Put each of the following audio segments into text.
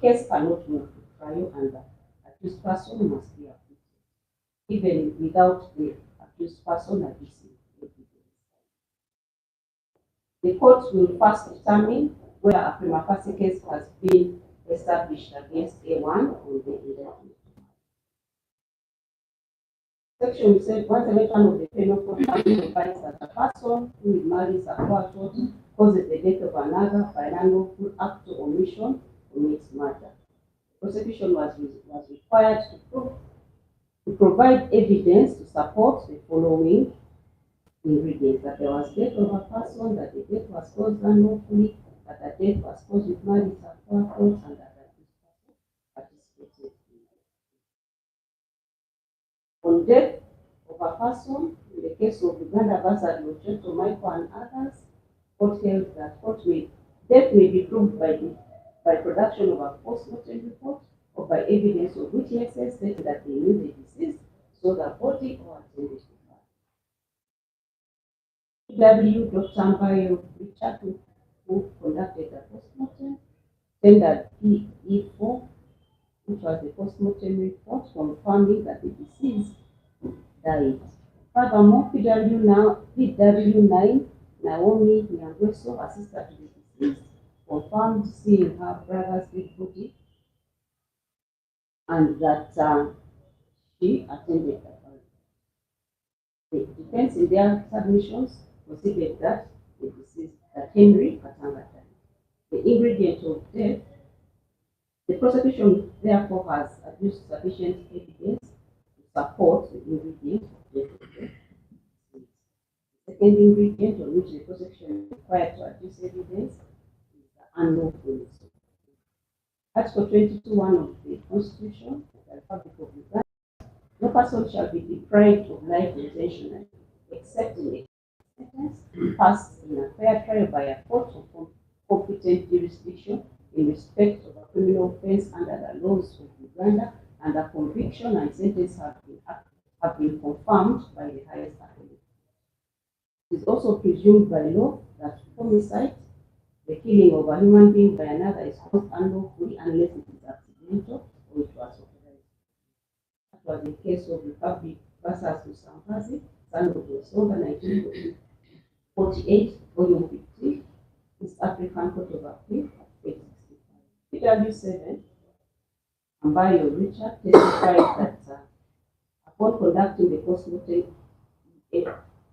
case cannot move to trial and the accused person must be acquitted, even without the accused person adducing evidence. The court will first determine whether a prima facie case has been established against A1 on the indictment. Section 171 of the Penal Code provides that a person who marries a court causes the death of another by an unlawful act or omission commits murder. The prosecution was required to provide evidence to support the following ingredients: that there was death of a person, that the death was caused unlawfully, that the death was caused with malice aforethought, and that this person participated in it. On death of a person, in the case of Uganda versus Locheto, Michael and others, court held that death may be proved by production of a post-mortem report or by evidence of witnesses stating that they knew the deceased, saw the body, or attended the trial. Dr. Ambayo Richard, who conducted the postmortem, tendered PE4, which was the postmortem report confirming that the deceased died. Furthermore, PW9, Naomi Nyangweso, a sister to the deceased, confirmed seeing her brother's dead body and that she attended the trial. The defense in their submissions proceeded that the deceased, that Henry Katanga died. The ingredient of death, the prosecution therefore has adduced sufficient evidence to support the ingredient of death. The second ingredient on which the prosecution is required to adduce evidence is the unlawfulness. Article 22(1) of the Constitution of the Republic of Uganda: no person shall be deprived of life intentionally, except in a sentence passed in a fair trial by a court of competent jurisdiction in respect of a criminal offence under the laws of Uganda, and a conviction and sentence have been confirmed by the highest authority. It is also presumed by law that homicide, the killing of a human being by another, is caused unlawfully unless it is accidental or it was authorized. That was the case of Republic versus Musambazi, son of December 1948, volume 15, East African Court of Appeal, page 65. PW7, Ambayo Richard, testified that upon conducting the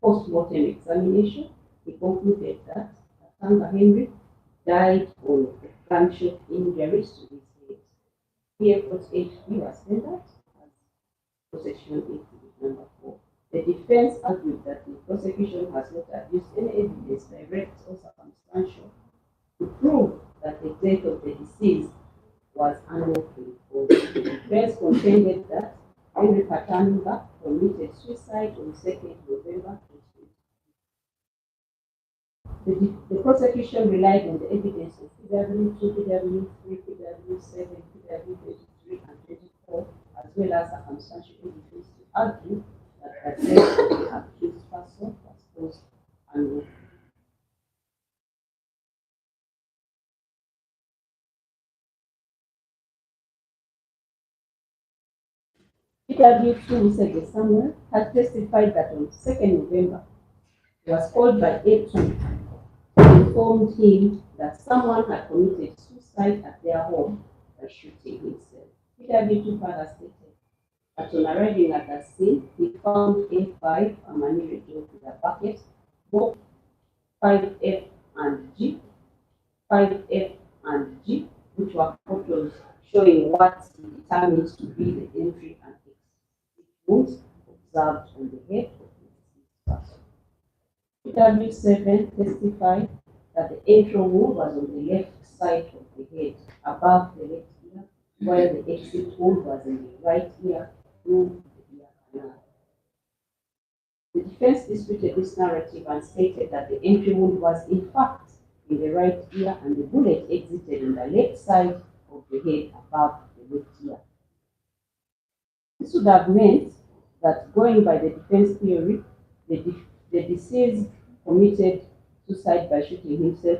post-mortem examination, he concluded that Katanga Henry died of gunshot injuries to his head. PF-48 was tendered as prosecution exhibit number 4. The defense argued that the prosecution has not adduced any evidence, direct or circumstantial, to prove that the death of the deceased was unlawfully caused. The defense contended that Henry Katanga committed suicide on 2nd November 2020. The prosecution relied on the evidence of PW2, PW3, PW7, PW23, and 24, as well as circumstantial evidence to argue that the death of the accused person was caused unlawfully. PW2, Mr. Samuel, had testified that on 2nd November, he was called by A2 who informed him that someone had committed suicide at their home by shooting himself. PW2 further stated that on arriving at the scene, he found A5, a money rejoined with a bucket, both 5F and G, which were photos showing what he determined to be the entry and exit wounds observed on the head of the deceased person. PW7 testified that the entry wound was on the left side of the head, above the left ear, while the exit wound was in the right ear, through the ear canal. The defense disputed this narrative and stated that the entry wound was in fact in the right ear and the bullet exited in the left side of the head, above the left ear. This would have meant that, going by the defense theory, the deceased committed suicide by shooting himself